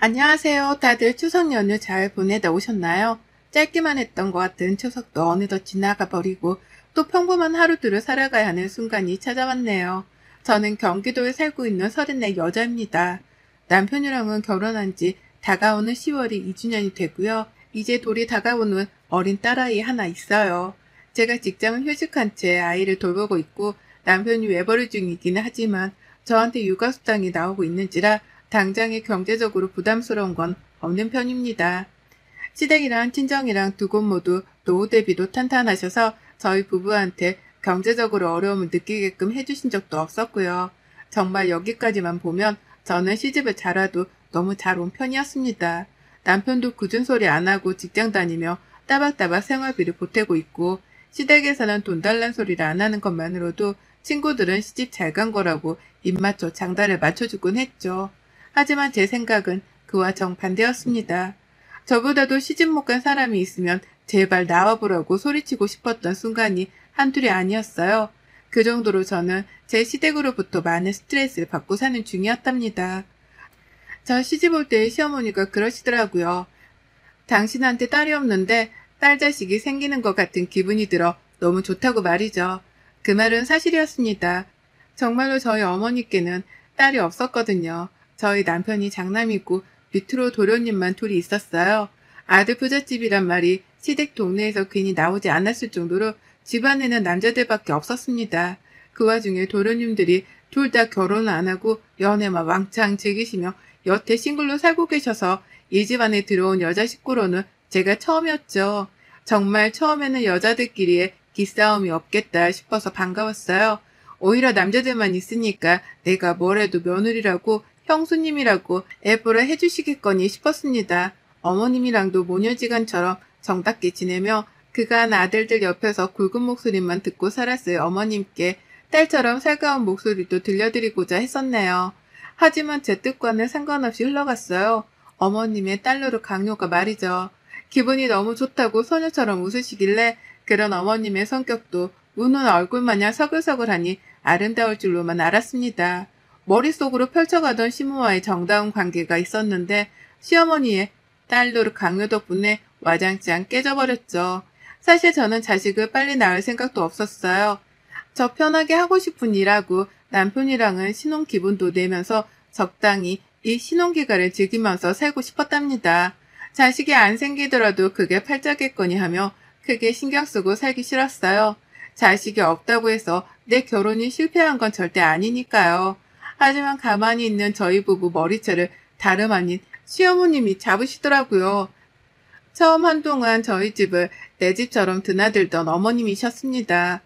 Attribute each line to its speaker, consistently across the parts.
Speaker 1: 안녕하세요. 다들 추석 연휴 잘 보내다 오셨나요? 짧기만 했던 것 같은 추석도 어느덧 지나가 버리고 또 평범한 하루들을 살아가야 하는 순간이 찾아왔네요. 저는 경기도에 살고 있는 34 여자입니다. 남편이랑은 결혼한 지 다가오는 10월이 2주년이 되고요. 이제 돌이 다가오는 어린 딸아이 하나 있어요. 제가 직장을 휴직한 채 아이를 돌보고 있고 남편이 외벌이 중이기는 하지만 저한테 육아수당이 나오고 있는지라 당장에 경제적으로 부담스러운 건 없는 편입니다. 시댁이랑 친정이랑 두 곳 모두 노후 대비도 탄탄하셔서 저희 부부한테 경제적으로 어려움을 느끼게끔 해주신 적도 없었고요. 정말 여기까지만 보면 저는 시집을 잘 와도 너무 잘 온 편이었습니다. 남편도 굳은 소리 안 하고 직장 다니며 따박따박 생활비를 보태고 있고 시댁에서는 돈 달란 소리를 안 하는 것만으로도 친구들은 시집 잘 간 거라고 입맞춰 장단을 맞춰주곤 했죠. 하지만 제 생각은 그와 정반대였습니다. 저보다도 시집 못 간 사람이 있으면 제발 나와보라고 소리치고 싶었던 순간이 한둘이 아니었어요. 그 정도로 저는 제 시댁으로부터 많은 스트레스를 받고 사는 중이었답니다. 저 시집 올 때 시어머니가 그러시더라고요. 당신한테 딸이 없는데 딸 자식이 생기는 것 같은 기분이 들어 너무 좋다고 말이죠. 그 말은 사실이었습니다. 정말로 저희 어머니께는 딸이 없었거든요. 저희 남편이 장남이고 밑으로 도련님만 둘이 있었어요. 아들 부잣집이란 말이 시댁 동네에서 괜히 나오지 않았을 정도로 집안에는 남자들밖에 없었습니다. 그 와중에 도련님들이 둘 다 결혼을 안 하고 연애만 왕창 즐기시며 여태 싱글로 살고 계셔서 이 집안에 들어온 여자 식구로는 제가 처음이었죠. 정말 처음에는 여자들끼리의 기싸움이 없겠다 싶어서 반가웠어요. 오히려 남자들만 있으니까 내가 뭐래도 며느리라고 형수님이라고 애보라 해주시겠거니 싶었습니다. 어머님이랑도 모녀지간처럼 정답게 지내며 그간 아들들 옆에서 굵은 목소리만 듣고 살았을 어머님께 딸처럼 살가운 목소리도 들려드리고자 했었네요. 하지만 제 뜻과는 상관없이 흘러갔어요. 어머님의 딸로로 강요가 말이죠. 기분이 너무 좋다고 소녀처럼 웃으시길래 그런 어머님의 성격도 우는 얼굴마냥 서글서글하니 아름다울 줄로만 알았습니다. 머릿속으로 펼쳐가던 시모와의 정다운 관계가 있었는데 시어머니의 딸로로 강요 덕분에 와장창 깨져버렸죠. 사실 저는 자식을 빨리 낳을 생각도 없었어요. 저 편하게 하고 싶은 일하고 남편이랑은 신혼 기분도 내면서 적당히 이 신혼기간을 즐기면서 살고 싶었답니다. 자식이 안 생기더라도 그게 팔자겠거니 하며 크게 신경 쓰고 살기 싫었어요. 자식이 없다고 해서 내 결혼이 실패한 건 절대 아니니까요. 하지만 가만히 있는 저희 부부 머리채를 다름 아닌 시어머님이 잡으시더라고요. 처음 한동안 저희 집을 내 집처럼 드나들던 어머님이셨습니다.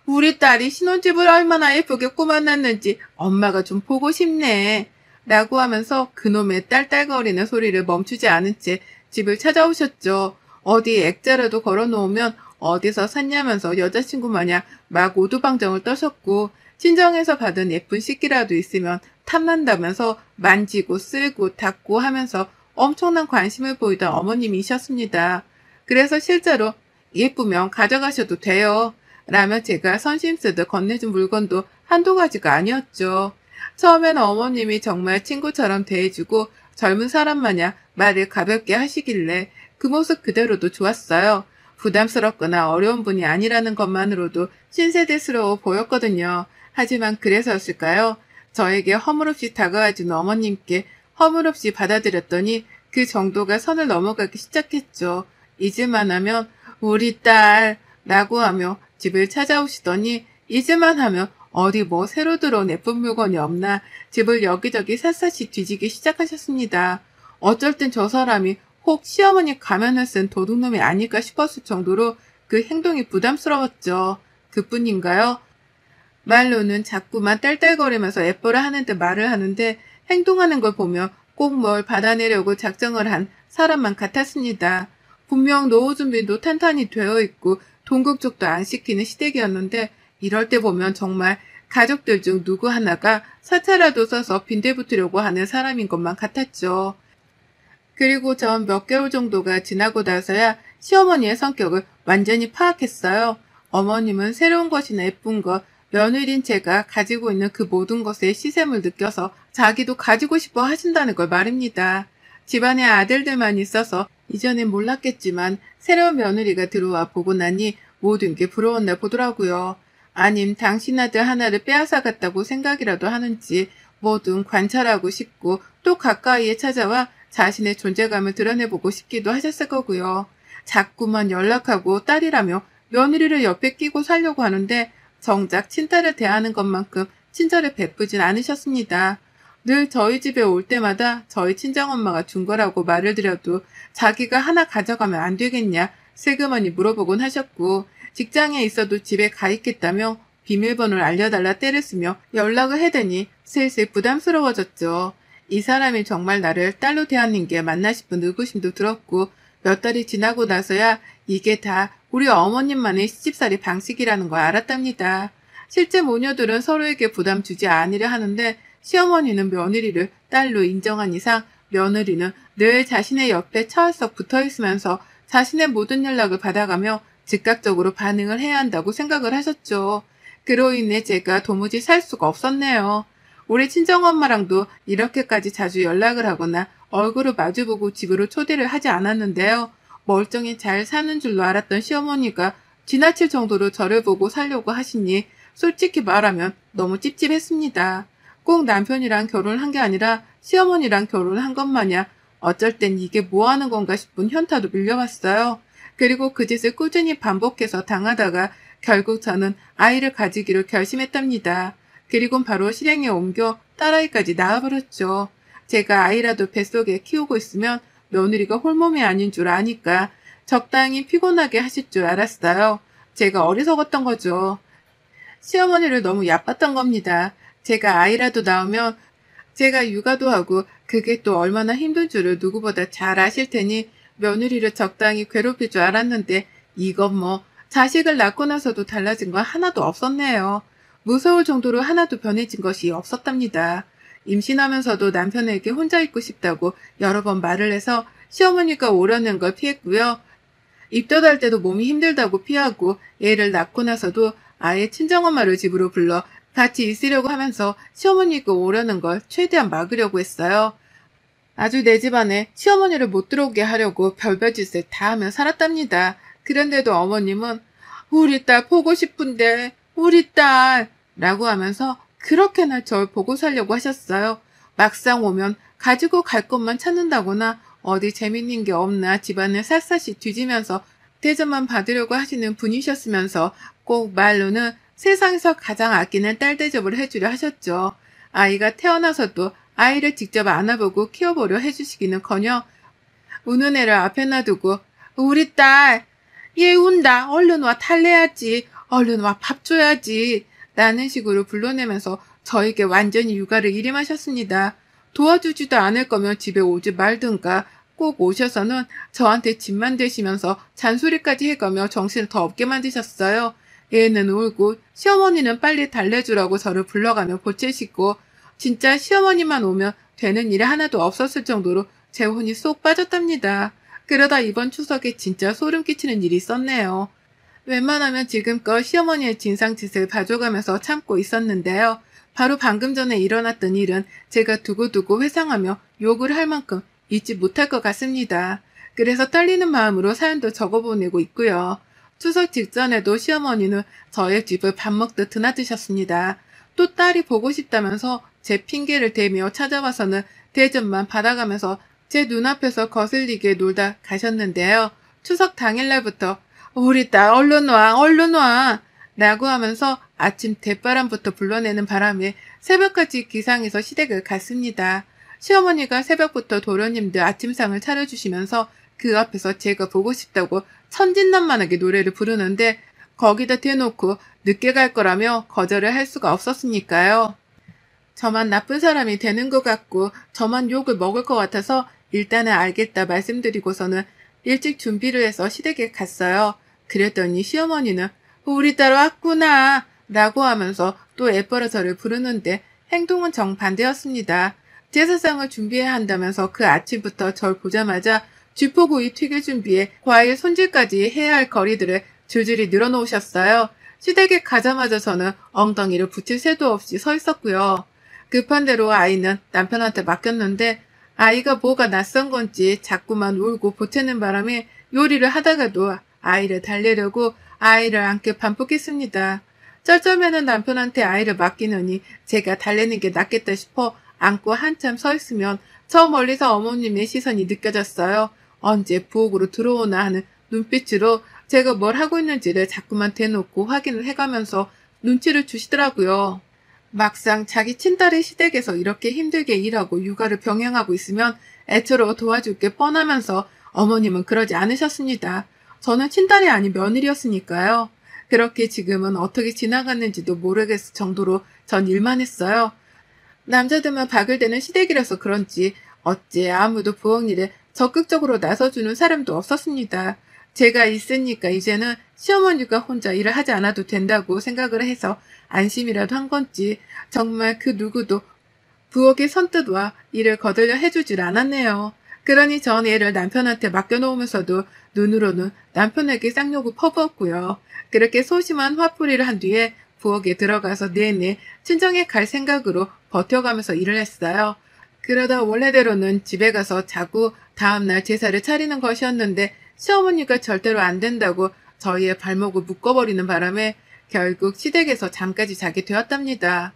Speaker 1: 우리 딸이 신혼집을 얼마나 예쁘게 꾸며놨는지 엄마가 좀 보고 싶네. 라고 하면서 그놈의 딸딸거리는 소리를 멈추지 않은 채 집을 찾아오셨죠. 어디 액자라도 걸어놓으면 어디서 샀냐면서 여자친구 마냥 막 오두방정을 떠셨고 친정에서 받은 예쁜 식기라도 있으면 탐난다면서 만지고 쓸고 닦고 하면서 엄청난 관심을 보이던 어머님이셨습니다. 그래서 실제로 예쁘면 가져가셔도 돼요. 라며 제가 선심 쓰듯 건네준 물건도 한두 가지가 아니었죠. 처음에는 어머님이 정말 친구처럼 대해주고 젊은 사람 마냥 말을 가볍게 하시길래 그 모습 그대로도 좋았어요. 부담스럽거나 어려운 분이 아니라는 것만으로도 신세대스러워 보였거든요. 하지만 그래서였을까요? 저에게 허물없이 다가와준 어머님께 허물없이 받아들였더니 그 정도가 선을 넘어가기 시작했죠. 잊을만 하면 우리 딸 라고 하며 집을 찾아오시더니 잊을만 하면 어디 뭐 새로 들어온 예쁜 물건이 없나 집을 여기저기 샅샅이 뒤지기 시작하셨습니다. 어쩔 땐 저 사람이 혹 시어머니 가면을 쓴 도둑놈이 아닐까 싶었을 정도로 그 행동이 부담스러웠죠. 그뿐인가요? 말로는 자꾸만 딸딸거리면서 예뻐라 하는 듯 말을 하는데 행동하는 걸 보면 꼭 뭘 받아내려고 작정을 한 사람만 같았습니다. 분명 노후 준비도 탄탄히 되어 있고 돈 걱정도 안 시키는 시댁이었는데 이럴 때 보면 정말 가족들 중 누구 하나가 사차라도 써서 빈대붙으려고 하는 사람인 것만 같았죠. 그리고 전 몇 개월 정도가 지나고 나서야 시어머니의 성격을 완전히 파악했어요. 어머님은 새로운 것이나 예쁜 것, 며느리인 제가 가지고 있는 그 모든 것에 시샘을 느껴서 자기도 가지고 싶어 하신다는 걸 말입니다. 집안에 아들들만 있어서 이전엔 몰랐겠지만 새로운 며느리가 들어와 보고 나니 모든 게 부러웠나 보더라고요. 아님 당신 아들 하나를 빼앗아갔다고 생각이라도 하는지 뭐든 관찰하고 싶고 또 가까이에 찾아와 자신의 존재감을 드러내보고 싶기도 하셨을 거고요. 자꾸만 연락하고 딸이라며 며느리를 옆에 끼고 살려고 하는데 정작 친딸을 대하는 것만큼 친절을 베푸진 않으셨습니다. 늘 저희 집에 올 때마다 저희 친정엄마가 준 거라고 말을 드려도 자기가 하나 가져가면 안 되겠냐 슬그머니 물어보곤 하셨고 직장에 있어도 집에 가 있겠다며 비밀번호를 알려달라 떼를 쓰며 연락을 해대니 슬슬 부담스러워졌죠. 이 사람이 정말 나를 딸로 대하는 게 맞나 싶은 의구심도 들었고 몇 달이 지나고 나서야 이게 다 우리 어머님만의 시집살이 방식이라는 걸 알았답니다. 실제 모녀들은 서로에게 부담 주지 않으려 하는데 시어머니는 며느리를 딸로 인정한 이상 며느리는 늘 자신의 옆에 철썩 붙어있으면서 자신의 모든 연락을 받아가며 즉각적으로 반응을 해야 한다고 생각을 하셨죠. 그로 인해 제가 도무지 살 수가 없었네요. 우리 친정엄마랑도 이렇게까지 자주 연락을 하거나 얼굴을 마주보고 집으로 초대를 하지 않았는데요. 멀쩡히 잘 사는 줄로 알았던 시어머니가 지나칠 정도로 저를 보고 살려고 하시니 솔직히 말하면 너무 찝찝했습니다. 꼭 남편이랑 결혼한 게 아니라 시어머니랑 결혼한 것 마냥 어쩔 땐 이게 뭐 하는 건가 싶은 현타도 밀려왔어요. 그리고 그 짓을 꾸준히 반복해서 당하다가 결국 저는 아이를 가지기로 결심했답니다. 그리곤 바로 실행에 옮겨 딸아이까지 낳아버렸죠. 제가 아이라도 뱃속에 키우고 있으면 며느리가 홀몸이 아닌 줄 아니까 적당히 피곤하게 하실 줄 알았어요. 제가 어리석었던 거죠. 시어머니를 너무 얕봤던 겁니다. 제가 아이라도 낳으면 제가 육아도 하고 그게 또 얼마나 힘든 줄을 누구보다 잘 아실 테니 며느리를 적당히 괴롭힐 줄 알았는데 이건 뭐 자식을 낳고 나서도 달라진 건 하나도 없었네요. 무서울 정도로 하나도 변해진 것이 없었답니다. 임신하면서도 남편에게 혼자 있고 싶다고 여러 번 말을 해서 시어머니가 오려는 걸 피했고요. 입덧할 때도 몸이 힘들다고 피하고 애를 낳고 나서도 아예 친정엄마를 집으로 불러 같이 있으려고 하면서 시어머니가 오려는 걸 최대한 막으려고 했어요. 아주 내 집안에 시어머니를 못 들어오게 하려고 별별 짓을 다 하며 살았답니다. 그런데도 어머님은 우리 딸 보고 싶은데 우리 딸 라고 하면서 그렇게나 절 보고 살려고 하셨어요. 막상 오면 가지고 갈 것만 찾는다거나 어디 재밌는 게 없나 집안을 샅샅이 뒤지면서 대접만 받으려고 하시는 분이셨으면서 꼭 말로는 세상에서 가장 아끼는 딸 대접을 해주려 하셨죠. 아이가 태어나서도 아이를 직접 안아보고 키워보려 해주시기는커녕 우는 애를 앞에 놔두고 우리 딸, 얘 운다. 얼른 와 탈래야지. 얼른 와 밥 줘야지. 라는 식으로 불러내면서 저에게 완전히 육아를 일임하셨습니다. 도와주지도 않을 거면 집에 오지 말든가 꼭 오셔서는 저한테 집만 대시면서 잔소리까지 해가며 정신을 더 없게 만드셨어요. 애는 울고 시어머니는 빨리 달래주라고 저를 불러가며 보채시고 진짜 시어머니만 오면 되는 일이 하나도 없었을 정도로 제 혼이 쏙 빠졌답니다. 그러다 이번 추석에 진짜 소름 끼치는 일이 있었네요. 웬만하면 지금껏 시어머니의 진상짓을 봐줘가면서 참고 있었는데요. 바로 방금 전에 일어났던 일은 제가 두고두고 회상하며 욕을 할 만큼 잊지 못할 것 같습니다. 그래서 떨리는 마음으로 사연도 적어보내고 있고요. 추석 직전에도 시어머니는 저의 집을 밥 먹듯 드나드셨습니다. 또 딸이 보고 싶다면서 제 핑계를 대며 찾아와서는 대접만 받아가면서 제 눈앞에서 거슬리게 놀다 가셨는데요. 추석 당일날부터 우리 딸 얼른 와 얼른 와 라고 하면서 아침 대바람부터 불러내는 바람에 새벽까지 기상해서 시댁을 갔습니다. 시어머니가 새벽부터 도련님들 아침상을 차려주시면서 그 앞에서 제가 보고 싶다고 천진난만하게 노래를 부르는데 거기다 대놓고 늦게 갈 거라며 거절을 할 수가 없었으니까요. 저만 나쁜 사람이 되는 것 같고 저만 욕을 먹을 것 같아서 일단은 알겠다 말씀드리고서는 일찍 준비를 해서 시댁에 갔어요. 그랬더니 시어머니는 우리 딸 왔구나 라고 하면서 또 애벌어 저를 부르는데 행동은 정반대였습니다. 제사상을 준비해야 한다면서 그 아침부터 절 보자마자 쥐포구이 튀길 준비에 과일 손질까지 해야 할 거리들을 줄줄이 늘어놓으셨어요. 시댁에 가자마자 저는 엉덩이를 붙일 새도 없이 서 있었고요. 급한 대로 아이는 남편한테 맡겼는데 아이가 뭐가 낯선 건지 자꾸만 울고 보채는 바람에 요리를 하다가도 아이를 달래려고 아이를 안게 반복했습니다. 쩔쩔매는 남편한테 아이를 맡기느니 제가 달래는 게 낫겠다 싶어 안고 한참 서 있으면 저 멀리서 어머님의 시선이 느껴졌어요. 언제 부엌으로 들어오나 하는 눈빛으로 제가 뭘 하고 있는지를 자꾸만 대놓고 확인을 해가면서 눈치를 주시더라고요. 막상 자기 친딸의 시댁에서 이렇게 힘들게 일하고 육아를 병행하고 있으면 애처로 도와줄 게 뻔하면서 어머님은 그러지 않으셨습니다. 저는 친딸이 아닌 며느리였으니까요. 그렇게 지금은 어떻게 지나갔는지도 모르겠을 정도로 전 일만 했어요. 남자들만 바글대는 시댁이라서 그런지 어째 아무도 부엌 일에 적극적으로 나서주는 사람도 없었습니다. 제가 있으니까 이제는 시어머니가 혼자 일을 하지 않아도 된다고 생각을 해서 안심이라도 한 건지 정말 그 누구도 부엌에 선뜻 와 일을 거들려 해주질 않았네요. 그러니 전 애를 남편한테 맡겨놓으면서도 눈으로는 남편에게 쌍욕을 퍼부었고요. 그렇게 소심한 화풀이를 한 뒤에 부엌에 들어가서 내내 친정에 갈 생각으로 버텨가면서 일을 했어요. 그러다 원래대로는 집에 가서 자고 다음날 제사를 차리는 것이었는데 시어머니가 절대로 안 된다고 저희의 발목을 묶어버리는 바람에 결국 시댁에서 잠까지 자게 되었답니다.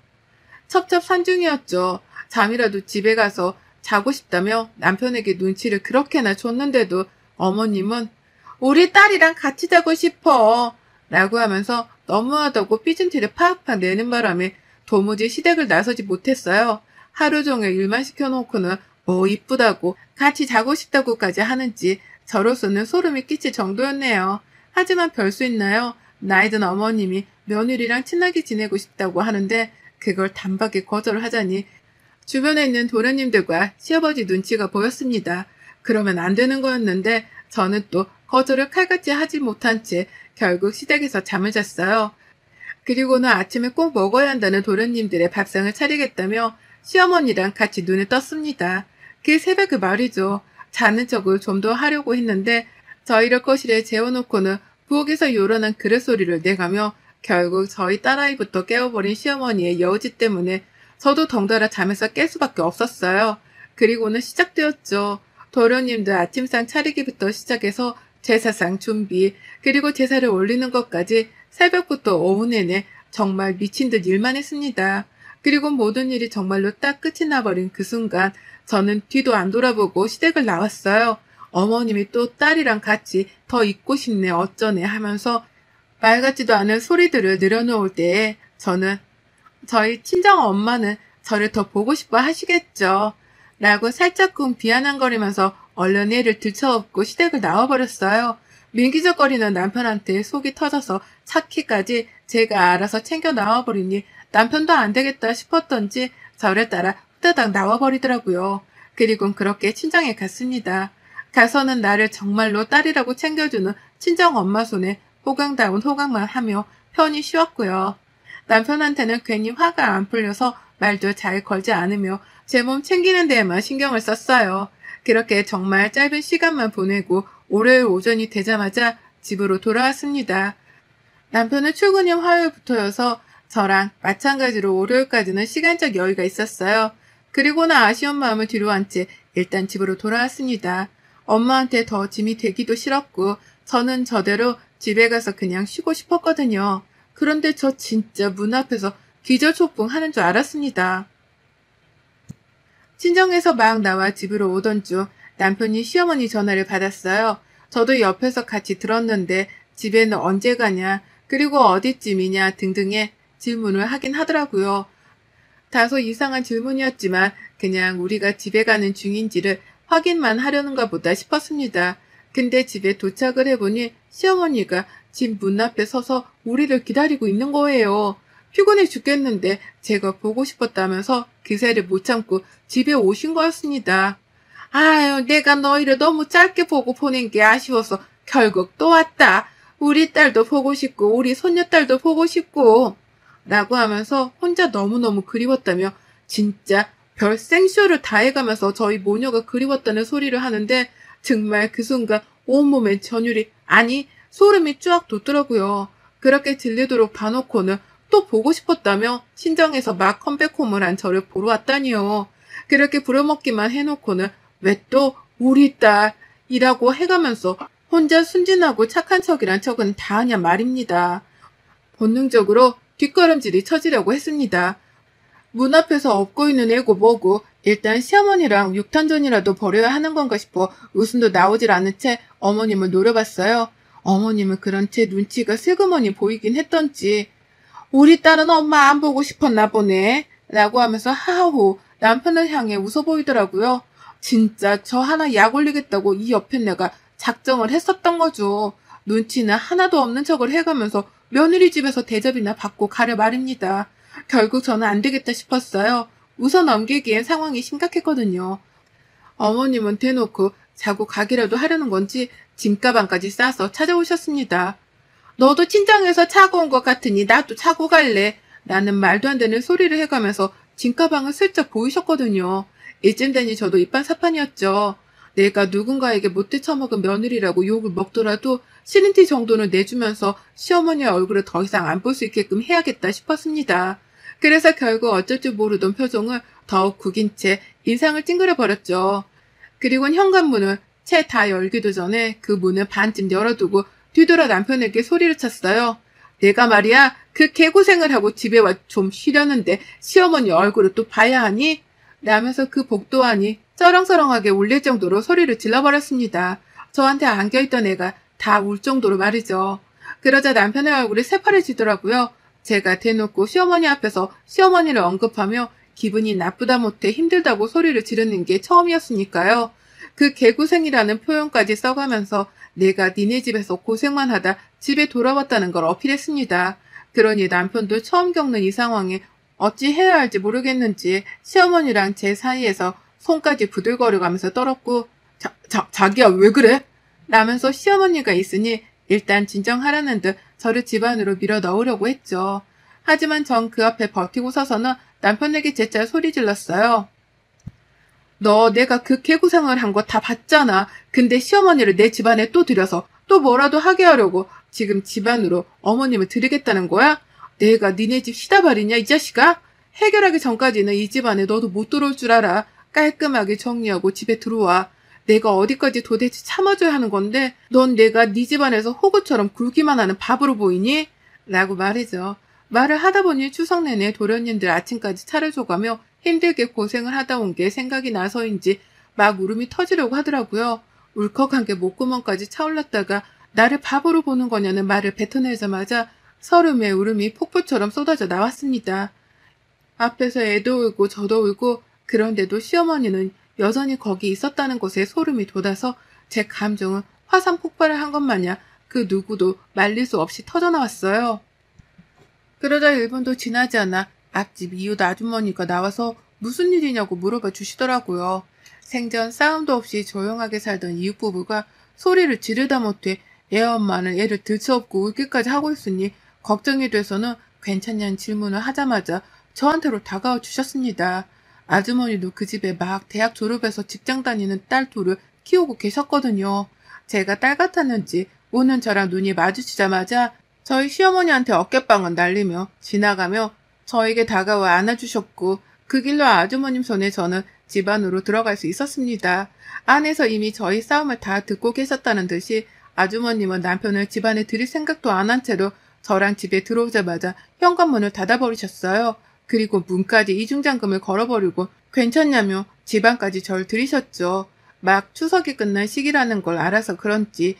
Speaker 1: 첩첩산중이었죠. 잠이라도 집에 가서 자고 싶다며 남편에게 눈치를 그렇게나 줬는데도 어머님은 우리 딸이랑 같이 자고 싶어 라고 하면서 너무하다고 삐진 티를 팍팍 내는 바람에 도무지 시댁을 나서지 못했어요. 하루 종일 일만 시켜놓고는 뭐 이쁘다고 같이 자고 싶다고까지 하는지 저로서는 소름이 끼칠 정도였네요. 하지만 별 수 있나요? 나이든 어머님이 며느리랑 친하게 지내고 싶다고 하는데 그걸 단박에 거절을 하자니 주변에 있는 도련님들과 시아버지 눈치가 보였습니다. 그러면 안 되는 거였는데 저는 또 거절을 칼같이 하지 못한 채 결국 시댁에서 잠을 잤어요. 그리고는 아침에 꼭 먹어야 한다는 도련님들의 밥상을 차리겠다며 시어머니랑 같이 눈을 떴습니다. 그 새벽에 말이죠. 자는 척을 좀 더 하려고 했는데 저희를 거실에 재워놓고는 부엌에서 요란한 그릇 소리를 내가며 결국 저희 딸아이부터 깨워버린 시어머니의 여우짓 때문에 저도 덩달아 잠에서 깰 수밖에 없었어요. 그리고는 시작되었죠. 도련님들 아침상 차리기부터 시작해서 제사상 준비, 그리고 제사를 올리는 것까지 새벽부터 오후 내내 정말 미친 듯 일만 했습니다. 그리고 모든 일이 정말로 딱 끝이 나버린 그 순간 저는 뒤도 안 돌아보고 시댁을 나왔어요. 어머님이 또 딸이랑 같이 더 있고 싶네 어쩌네 하면서 말 같지도 않은 소리들을 늘어놓을 때에 저는 저희 친정 엄마는 저를 더 보고 싶어 하시겠죠. 라고 살짝쿵 비아냥거리면서 얼른 애를 들쳐업고 시댁을 나와버렸어요. 민기적거리는 남편한테 속이 터져서 차키까지 제가 알아서 챙겨 나와버리니 남편도 안 되겠다 싶었던지 저를 따라 후다닥 나와버리더라고요. 그리곤 그렇게 친정에 갔습니다. 가서는 나를 정말로 딸이라고 챙겨주는 친정 엄마 손에 호강다운 호강만 하며 편히 쉬었고요. 남편한테는 괜히 화가 안 풀려서 말도 잘 걸지 않으며 제 몸 챙기는 데에만 신경을 썼어요. 그렇게 정말 짧은 시간만 보내고 월요일 오전이 되자마자 집으로 돌아왔습니다. 남편은 출근이 화요일부터여서 저랑 마찬가지로 월요일까지는 시간적 여유가 있었어요. 그리고는 아쉬운 마음을 뒤로한 채 일단 집으로 돌아왔습니다. 엄마한테 더 짐이 되기도 싫었고 저는 저대로 집에 가서 그냥 쉬고 싶었거든요. 그런데 저 진짜 문 앞에서 기절초풍 하는 줄 알았습니다. 친정에서 막 나와 집으로 오던 중 남편이 시어머니 전화를 받았어요. 저도 옆에서 같이 들었는데 집에는 언제 가냐, 그리고 어디쯤이냐 등등의 질문을 하긴 하더라고요. 다소 이상한 질문이었지만 그냥 우리가 집에 가는 중인지를 확인만 하려는가 보다 싶었습니다. 근데 집에 도착을 해보니 시어머니가 집 문 앞에 서서 우리를 기다리고 있는 거예요. 피곤해 죽겠는데 제가 보고 싶었다면서 기세를 못 참고 집에 오신 거였습니다. 아유, 내가 너희를 너무 짧게 보고 보낸 게 아쉬워서 결국 또 왔다. 우리 딸도 보고 싶고 우리 손녀딸도 보고 싶고 라고 하면서 혼자 너무너무 그리웠다며 진짜 별 생쇼를 다 해가면서 저희 모녀가 그리웠다는 소리를 하는데 정말 그 순간 온몸에 전율이 아니 소름이 쫙 돋더라고요. 그렇게 들리도록 봐놓고는 또 보고 싶었다며 친정에서 막 컴백홈을 한 저를 보러 왔다니요. 그렇게 부려먹기만 해놓고는 왜 또 우리 딸이라고 해가면서 혼자 순진하고 착한 척이란 척은 다 하냐 말입니다. 본능적으로 뒷걸음질이 쳐지려고 했습니다. 문 앞에서 업고 있는 애고 뭐고 일단 시어머니랑 육탄전이라도 벌여야 하는 건가 싶어 웃음도 나오질 않은 채 어머님을 노려봤어요. 어머님은 그런 제 눈치가 슬그머니 보이긴 했던지 우리 딸은 엄마 안 보고 싶었나 보네 라고 하면서 하하호 남편을 향해 웃어 보이더라고요. 진짜 저 하나 약 올리겠다고 이 옆에 내가 작정을 했었던 거죠. 눈치는 하나도 없는 척을 해가면서 며느리 집에서 대접이나 받고 가려 말입니다. 결국 저는 안 되겠다 싶었어요. 웃어 넘기기엔 상황이 심각했거든요. 어머님은 대놓고 자고 가기라도 하려는 건지 짐가방까지 싸서 찾아오셨습니다. 너도 친정에서 차고 온 것 같으니 나도 차고 갈래. 라는 말도 안 되는 소리를 해가면서 짐가방을 슬쩍 보이셨거든요. 이쯤 되니 저도 이판사판이었죠. 내가 누군가에게 못돼 처먹은 며느리라고 욕을 먹더라도 싫은 티 정도는 내주면서 시어머니의 얼굴을 더 이상 안 볼 수 있게끔 해야겠다 싶었습니다. 그래서 결국 어쩔 줄 모르던 표정을 더욱 구긴 채 인상을 찡그려 버렸죠. 그리고는 현관문을 채 다 열기도 전에 그 문을 반쯤 열어두고 뒤돌아 남편에게 소리를 쳤어요. 내가 말이야 그 개고생을 하고 집에 와 좀 쉬려는데 시어머니 얼굴을 또 봐야 하니? 라면서 그 복도안이 쩌렁쩌렁하게 울릴 정도로 소리를 질러버렸습니다. 저한테 안겨있던 애가 다 울 정도로 말이죠. 그러자 남편의 얼굴이 새파래지더라고요. 제가 대놓고 시어머니 앞에서 시어머니를 언급하며 기분이 나쁘다 못해 힘들다고 소리를 지르는 게 처음이었으니까요. 그 개고생이라는 표현까지 써가면서 내가 니네 집에서 고생만 하다 집에 돌아왔다는 걸 어필했습니다. 그러니 남편도 처음 겪는 이 상황에 어찌 해야 할지 모르겠는지 시어머니랑 제 사이에서 손까지 부들거려가면서 떨었고 자기야 왜 그래? 라면서 시어머니가 있으니 일단 진정하라는 듯 저를 집 안으로 밀어 넣으려고 했죠. 하지만 전 그 앞에 버티고 서서는 남편에게 재차 소리 질렀어요. 너 내가 그 개고생을 한 거 다 봤잖아. 근데 시어머니를 내 집안에 또 들여서 또 뭐라도 하게 하려고 지금 집안으로 어머님을 들이겠다는 거야? 내가 니네 집 시다발이냐 이 자식아? 해결하기 전까지는 이 집안에 너도 못 들어올 줄 알아. 깔끔하게 정리하고 집에 들어와. 내가 어디까지 도대체 참아줘야 하는 건데 넌 내가 네 집안에서 호구처럼 굴기만 하는 바보로 보이니? 라고 말이죠. 말을 하다 보니 추석 내내 도련님들 아침까지 차려줘가며 힘들게 고생을 하다 온 게 생각이 나서인지 막 울음이 터지려고 하더라고요. 울컥한 게 목구멍까지 차올랐다가 나를 바보로 보는 거냐는 말을 뱉어내자마자 서름의 울음이 폭포처럼 쏟아져 나왔습니다. 앞에서 애도 울고 저도 울고 그런데도 시어머니는 여전히 거기 있었다는 것에 소름이 돋아서 제 감정은 화산 폭발을 한 것 마냥 그 누구도 말릴 수 없이 터져나왔어요. 그러다 1분도 지나지 않아 앞집 이웃 아주머니가 나와서 무슨 일이냐고 물어봐 주시더라고요. 생전 싸움도 없이 조용하게 살던 이웃 부부가 소리를 지르다 못해 애 엄마는 애를 들쳐업고 울기까지 하고 있으니 걱정이 돼서는 괜찮냐는 질문을 하자마자 저한테로 다가와 주셨습니다. 아주머니도 그 집에 막 대학 졸업해서 직장 다니는 딸 둘을 키우고 계셨거든요. 제가 딸 같았는지 오는 저랑 눈이 마주치자마자 저희 시어머니한테 어깨빵을 날리며 지나가며 저에게 다가와 안아주셨고 그 길로 아주머님 손에 저는 집 안으로 들어갈 수 있었습니다. 안에서 이미 저희 싸움을 다 듣고 계셨다는 듯이 아주머님은 남편을 집 안에 들일 생각도 안 한 채로 저랑 집에 들어오자마자 현관문을 닫아버리셨어요. 그리고 문까지 이중잠금을 걸어버리고 괜찮냐며 집 안까지 절 들이셨죠. 막 추석이 끝난 시기라는 걸 알아서 그런지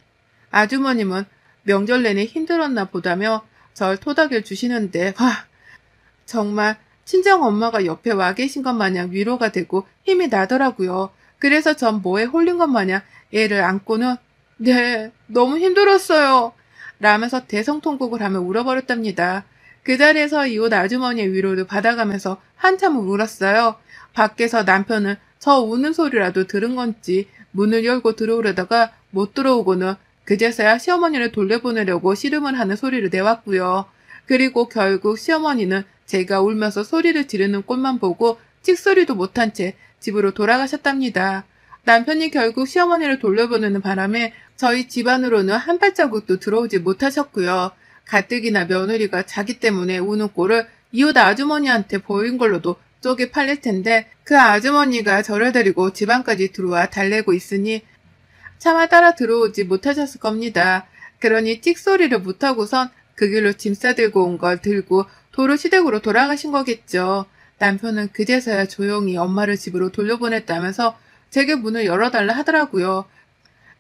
Speaker 1: 아주머님은 명절 내내 힘들었나 보다며 절 토닥여 주시는데 정말 친정엄마가 옆에 와 계신 것 마냥 위로가 되고 힘이 나더라고요. 그래서 전 뭐에 홀린 것 마냥 애를 안고는 네, 너무 힘들었어요. 라면서 대성통곡을 하며 울어버렸답니다. 그 자리에서 이웃 아주머니의 위로를 받아가면서 한참을 울었어요. 밖에서 남편은 저 우는 소리라도 들은 건지 문을 열고 들어오려다가 못 들어오고는 그제서야 시어머니를 돌려보내려고 씨름을 하는 소리를 내왔고요. 그리고 결국 시어머니는 제가 울면서 소리를 지르는 꼴만 보고 찍소리도 못한 채 집으로 돌아가셨답니다. 남편이 결국 시어머니를 돌려보내는 바람에 저희 집안으로는 한 발자국도 들어오지 못하셨고요. 가뜩이나 며느리가 자기 때문에 우는 꼴을 이웃 아주머니한테 보인 걸로도 쪽이 팔릴 텐데 그 아주머니가 저를 데리고 집 안까지 들어와 달래고 있으니 차마 따라 들어오지 못하셨을 겁니다. 그러니 찍소리를 못하고선 그 길로 짐 싸들고 온 걸 들고 도로 시댁으로 돌아가신 거겠죠. 남편은 그제서야 조용히 엄마를 집으로 돌려보냈다면서 제게 문을 열어달라 하더라고요.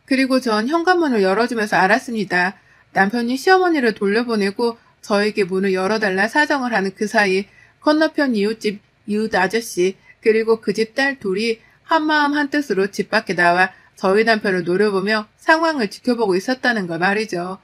Speaker 1: 그리고 전 현관문을 열어주면서 알았습니다. 남편이 시어머니를 돌려보내고 저에게 문을 열어달라 사정을 하는 그 사이 건너편 이웃집 이웃 아저씨 그리고 그 집 딸 둘이 한마음 한뜻으로 집 밖에 나와 저희 남편을 노려보며 상황을 지켜보고 있었다는 걸 말이죠.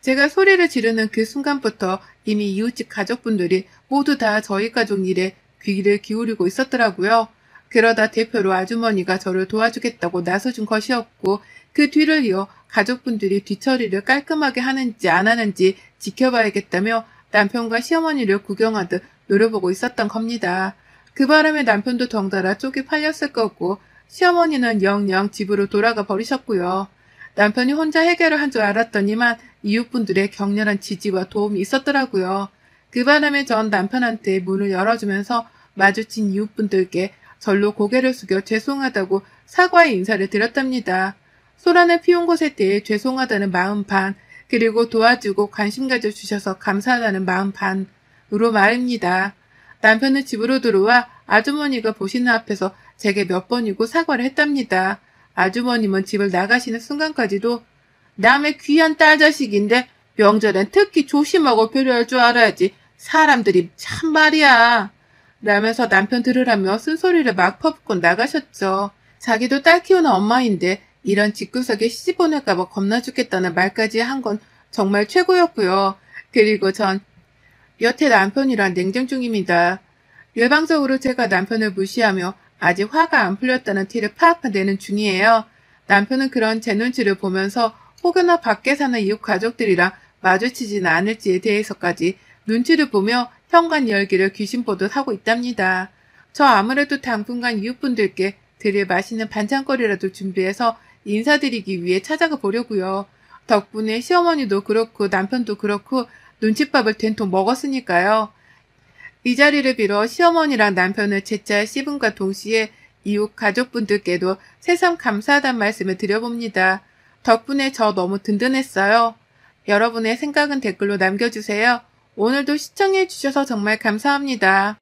Speaker 1: 제가 소리를 지르는 그 순간부터 이미 이웃집 가족분들이 모두 다 저희 가족 일에 귀를 기울이고 있었더라고요. 그러다 대표로 아주머니가 저를 도와주겠다고 나서준 것이었고 그 뒤를 이어 가족분들이 뒤처리를 깔끔하게 하는지 안 하는지 지켜봐야겠다며 남편과 시어머니를 구경하듯 노려보고 있었던 겁니다. 그 바람에 남편도 덩달아 쪽이 팔렸을 거고 시어머니는 영영 집으로 돌아가 버리셨고요. 남편이 혼자 해결을 한 줄 알았더니만 이웃분들의 격렬한 지지와 도움이 있었더라고요. 그 바람에 전 남편한테 문을 열어주면서 마주친 이웃분들께 절로 고개를 숙여 죄송하다고 사과의 인사를 드렸답니다. 소란을 피운 것에 대해 죄송하다는 마음 반, 그리고 도와주고 관심 가져주셔서 감사하다는 마음 반으로 말입니다. 남편은 집으로 들어와 아주머니가 보시는 앞에서 제게 몇 번이고 사과를 했답니다. 아주머님은 집을 나가시는 순간까지도 남의 귀한 딸 자식인데 명절엔 특히 조심하고 배려할 줄 알아야지. 사람들이 참 말이야. 라면서 남편 들으라며 쓴소리를 막 퍼붓고 나가셨죠. 자기도 딸 키우는 엄마인데 이런 집구석에 시집 보낼까봐 겁나 죽겠다는 말까지 한 건 정말 최고였고요. 그리고 전 여태 남편이랑 냉전 중입니다. 일방적으로 제가 남편을 무시하며 아직 화가 안 풀렸다는 티를 팍팍 내는 중이에요. 남편은 그런 제 눈치를 보면서 혹여나 밖에 사는 이웃 가족들이랑 마주치지는 않을지에 대해서까지 눈치를 보며 현관 열기를 귀신 보듯 하고 있답니다. 저 아무래도 당분간 이웃분들께 드릴 맛있는 반찬거리라도 준비해서 인사드리기 위해 찾아가 보려고요. 덕분에 시어머니도 그렇고 남편도 그렇고 눈칫밥을 된통 먹었으니까요. 이 자리를 빌어 시어머니랑 남편을 제자에 씹음과 동시에 이웃 가족분들께도 새삼 감사하다는 말씀을 드려봅니다. 덕분에 저 너무 든든했어요. 여러분의 생각은 댓글로 남겨주세요. 오늘도 시청해주셔서 정말 감사합니다.